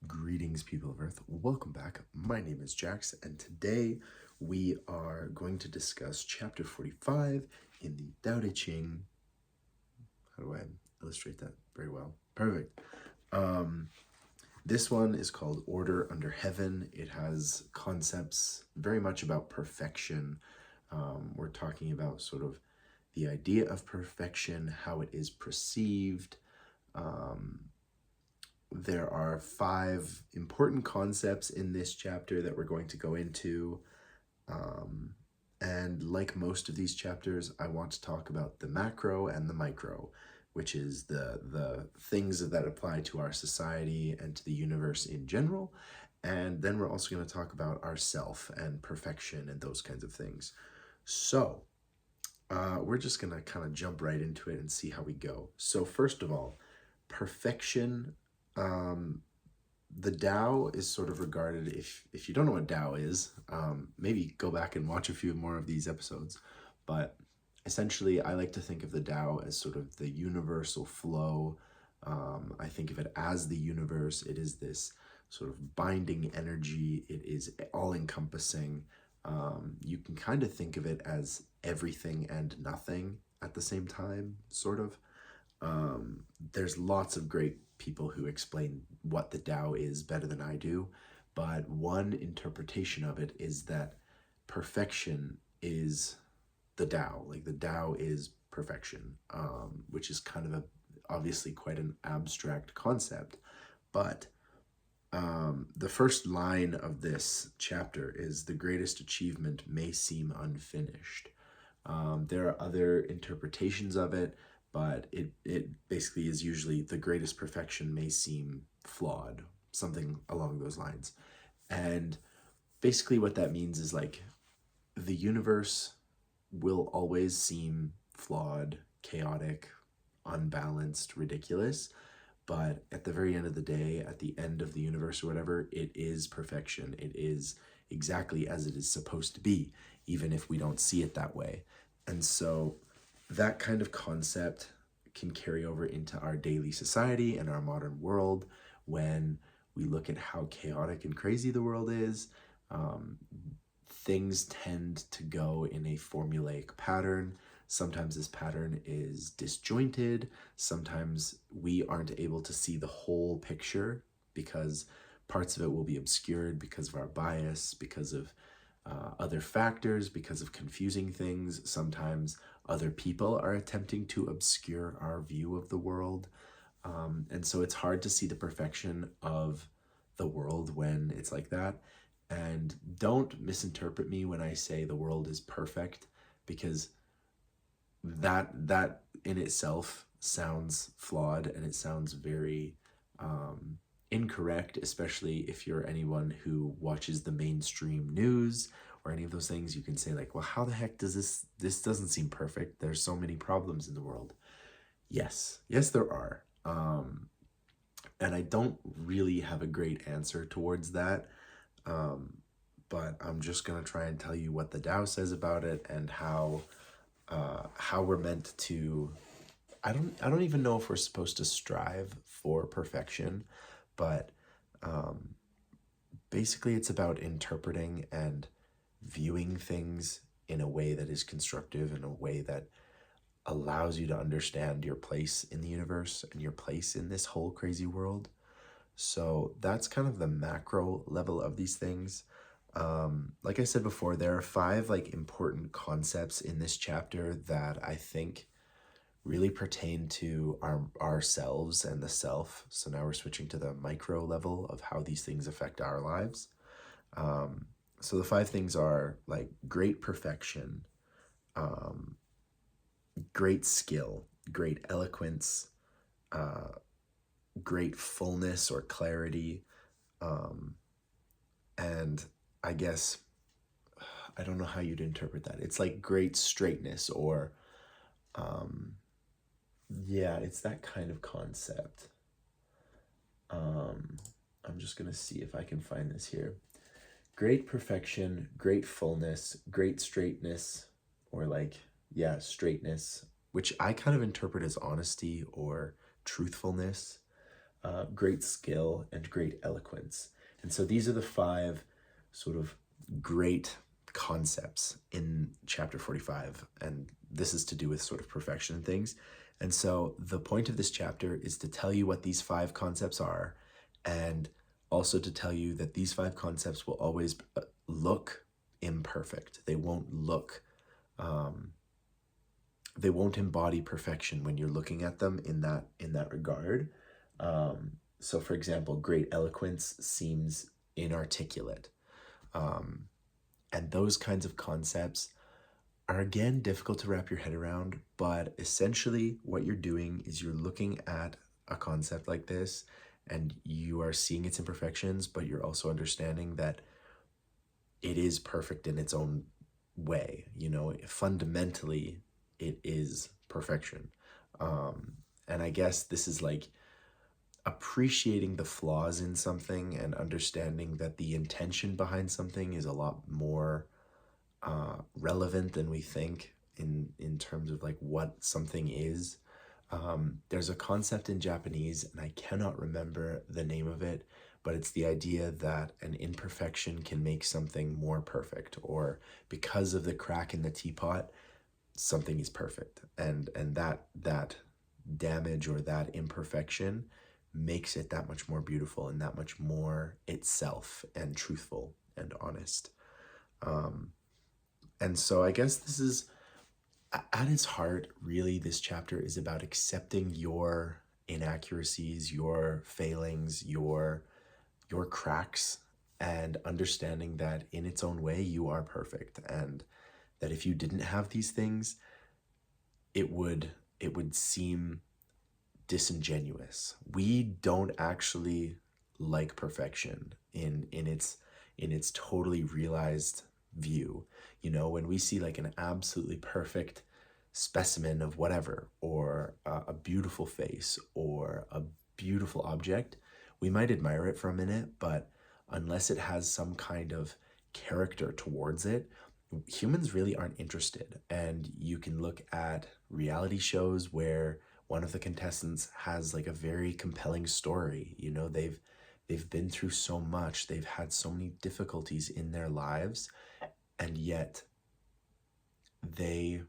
Greetings, people of Earth. Welcome back. My name is Jax, and today we are going to discuss chapter 45 in the Tao Te Ching. How do I illustrate that very well? Perfect. This one is called Order Under Heaven. It has concepts very much about perfection. We're talking about sort of the idea of perfection, how it is perceived. There are 5 important concepts in this chapter that we're going to go into. And like most of these chapters, I want to talk about the macro and the micro, which is the things that apply to our society and to the universe in general. And then we're also going to talk about ourself and perfection and those kinds of things. So we're just going to kind of jump right into it and see how we go. So first of all, perfection. The Tao is sort of regarded, if you don't know what Tao is, maybe go back and watch a few more of these episodes. But essentially, I like to think of the Tao as sort of the universal flow. I think of it as the universe. It is this sort of binding energy. It is all-encompassing. You can kind of think of it as everything and nothing at the same time, sort of. There's lots of great people who explain what the Tao is better than I do, but one interpretation of it is that perfection is the Tao. Like the Tao is perfection, which is kind of obviously quite an abstract concept. But the first line of this chapter is the greatest achievement may seem unfinished. There are other interpretations of it, but it basically is usually the greatest perfection may seem flawed, something along those lines. And basically what that means is like the universe will always seem flawed, chaotic, unbalanced, ridiculous, but at the very end of the day, at the end of the universe or whatever, it is perfection. It is exactly as it is supposed to be, even if we don't see it that way. And so that kind of concept can carry over into our daily society and our modern world when we look at how chaotic and crazy the world is. Things tend to go in a formulaic pattern. Sometimes this pattern is disjointed. Sometimes we aren't able to see the whole picture because parts of it will be obscured because of our bias, because of other factors, because of confusing things. Sometimes other people are attempting to obscure our view of the world. And so it's hard to see the perfection of the world when it's like that. And don't misinterpret me when I say the world is perfect, because that in itself sounds flawed and it sounds very incorrect, especially if you're anyone who watches the mainstream news or any of those things. You can say like, well, how the heck does this doesn't seem perfect. There's so many problems in the world. Yes, there are. And I don't really have a great answer towards that. But I'm just gonna try and tell you what the Tao says about it and how we're meant to. I don't even know if we're supposed to strive for perfection, but basically it's about interpreting and viewing things in a way that is constructive, in a way that allows you to understand your place in the universe and your place in this whole crazy world. So that's kind of the macro level of these things. Like I said before, there are 5 like important concepts in this chapter that I think really pertain to ourselves and the self. So now we're switching to the micro level of how these things affect our lives. So the 5 things are like great perfection, great skill, great eloquence, great fullness or clarity, and I guess, I don't know how you'd interpret that. It's like great straightness or, yeah, it's that kind of concept. I'm just going to see if I can find this here. Great perfection, great fullness, great straightness, or like, yeah, straightness, which I kind of interpret as honesty or truthfulness. great skill, and great eloquence. And so these are the five sort of great concepts in chapter 45. And this is to do with sort of perfection and things. And so the point of this chapter is to tell you what these five concepts are, and also to tell you that these five concepts will always look imperfect. They won't look, they won't embody perfection when you're looking at them in that regard. So for example, great eloquence seems inarticulate. And those kinds of concepts are again difficult to wrap your head around, but essentially what you're doing is you're looking at a concept like this and you are seeing its imperfections, but you're also understanding that it is perfect in its own way. You know, fundamentally, it is perfection. And I guess this is like appreciating the flaws in something and understanding that the intention behind something is a lot more relevant than we think in terms of like what something is. There's a concept in Japanese, and I cannot remember the name of it, but it's the idea that an imperfection can make something more perfect, or because of the crack in the teapot, something is perfect, and that damage or that imperfection makes it that much more beautiful and that much more itself and truthful and honest. And so I guess this is, at its heart, really, this chapter is about accepting your inaccuracies, your failings, your cracks, and understanding that in its own way you are perfect, and that if you didn't have these things, it would seem disingenuous. We don't actually like perfection in its totally realized view. You know, when we see like an absolutely perfect specimen of whatever, or a beautiful face or a beautiful object, we might admire it for a minute, but unless it has some kind of character towards it, humans really aren't interested. And you can look at reality shows where one of the contestants has like a very compelling story. You know, they've been through so much, they've had so many difficulties in their lives, and yet they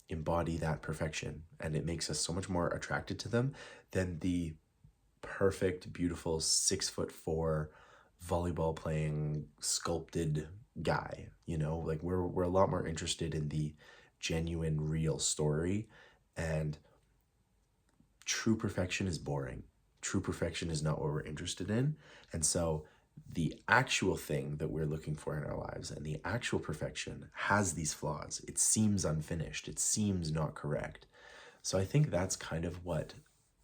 embody that perfection, and it makes us so much more attracted to them than the perfect, beautiful 6'4" volleyball playing sculpted guy. You know, like we're a lot more interested in the genuine, real story. And true perfection is boring. True perfection is not what we're interested in. And so the actual thing that we're looking for in our lives and the actual perfection has these flaws. It seems unfinished. It seems not correct. So I think that's kind of what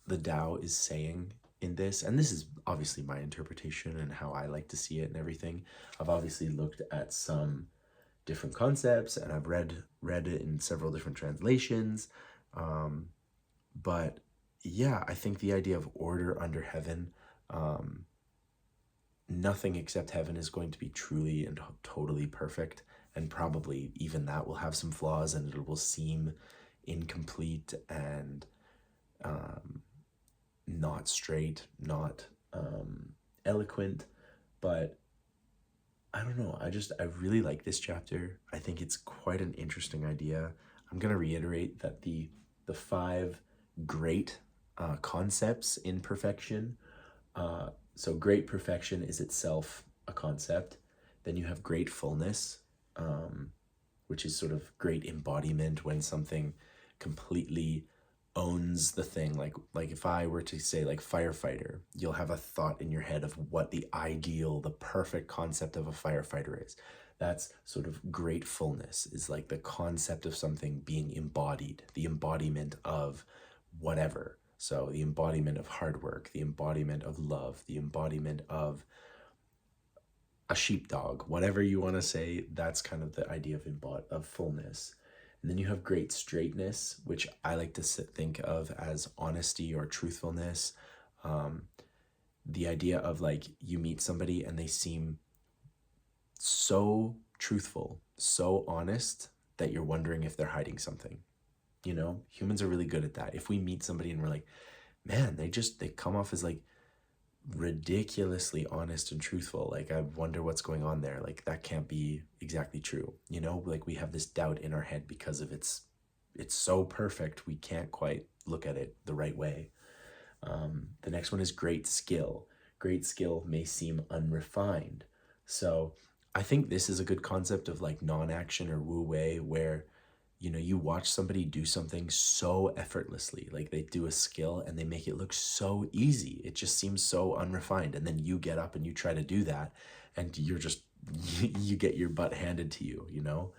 the Tao is saying in this. And this is obviously my interpretation and how I like to see it and everything. I've obviously looked at some different concepts and I've read it in several different translations. But yeah, I think the idea of order under heaven, nothing except heaven is going to be truly and totally perfect. And probably even that will have some flaws and it will seem incomplete and not straight, not eloquent. But I don't know. I really like this chapter. I think it's quite an interesting idea. I'm going to reiterate that the five great concepts in perfection. So great perfection is itself a concept. Then you have great fullness, which is sort of great embodiment, when something completely owns the thing. Like if I were to say like firefighter, you'll have a thought in your head of what the ideal, the perfect concept of a firefighter is. That's sort of great fullness, is like the concept of something being embodied, the embodiment of whatever. So the embodiment of hard work, the embodiment of love, the embodiment of a sheepdog, whatever you want to say, that's kind of the idea of fullness. And then you have great straightness, which I like to think of as honesty or truthfulness. The idea of like you meet somebody and they seem so truthful, so honest that you're wondering if they're hiding something. Humans are really good at that. If we meet somebody and we're like, man, they come off as like ridiculously honest and truthful. Like, I wonder what's going on there. Like, that can't be exactly true. You know, like we have this doubt in our head because of it's so perfect we can't quite look at it the right way. The next one is great skill. Great skill may seem unrefined. So I think this is a good concept of like non-action or wu wei, where you know you watch somebody do something so effortlessly, like they do a skill and they make it look so easy, it just seems so unrefined, and then you get up and you try to do that and you're just you get your butt handed to you, you know.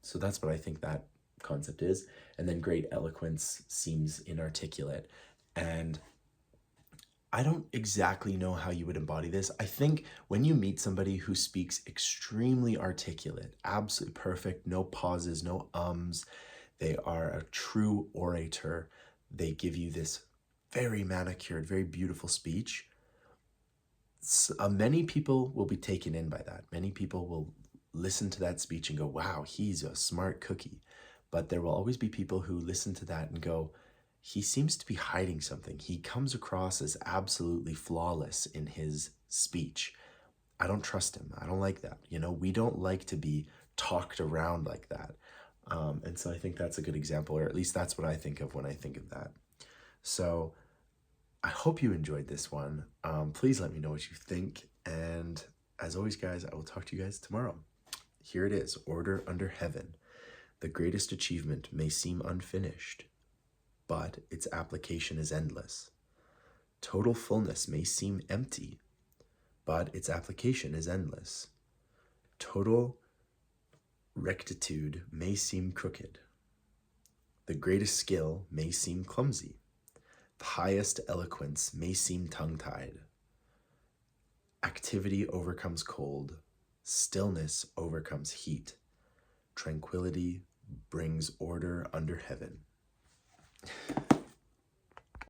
So that's what I think that concept is. And then great eloquence seems inarticulate, and I don't exactly know how you would embody this. I think when you meet somebody who speaks extremely articulate, absolutely perfect, no pauses, no ums, they are a true orator. They give you this very manicured, very beautiful speech. Many people will be taken in by that. Many people will listen to that speech and go, wow, he's a smart cookie. But there will always be people who listen to that and go, he seems to be hiding something. He comes across as absolutely flawless in his speech. I don't trust him. I don't like that. You know, we don't like to be talked around like that. And so I think that's a good example, or at least that's what I think of when I think of that. So I hope you enjoyed this one. Please let me know what you think. And as always, guys, I will talk to you guys tomorrow. Here it is, order under heaven. The greatest achievement may seem unfinished, but its application is endless. Total fullness may seem empty, but its application is endless. Total rectitude may seem crooked. The greatest skill may seem clumsy. The highest eloquence may seem tongue-tied. Activity overcomes cold. Stillness overcomes heat. Tranquility brings order under heaven.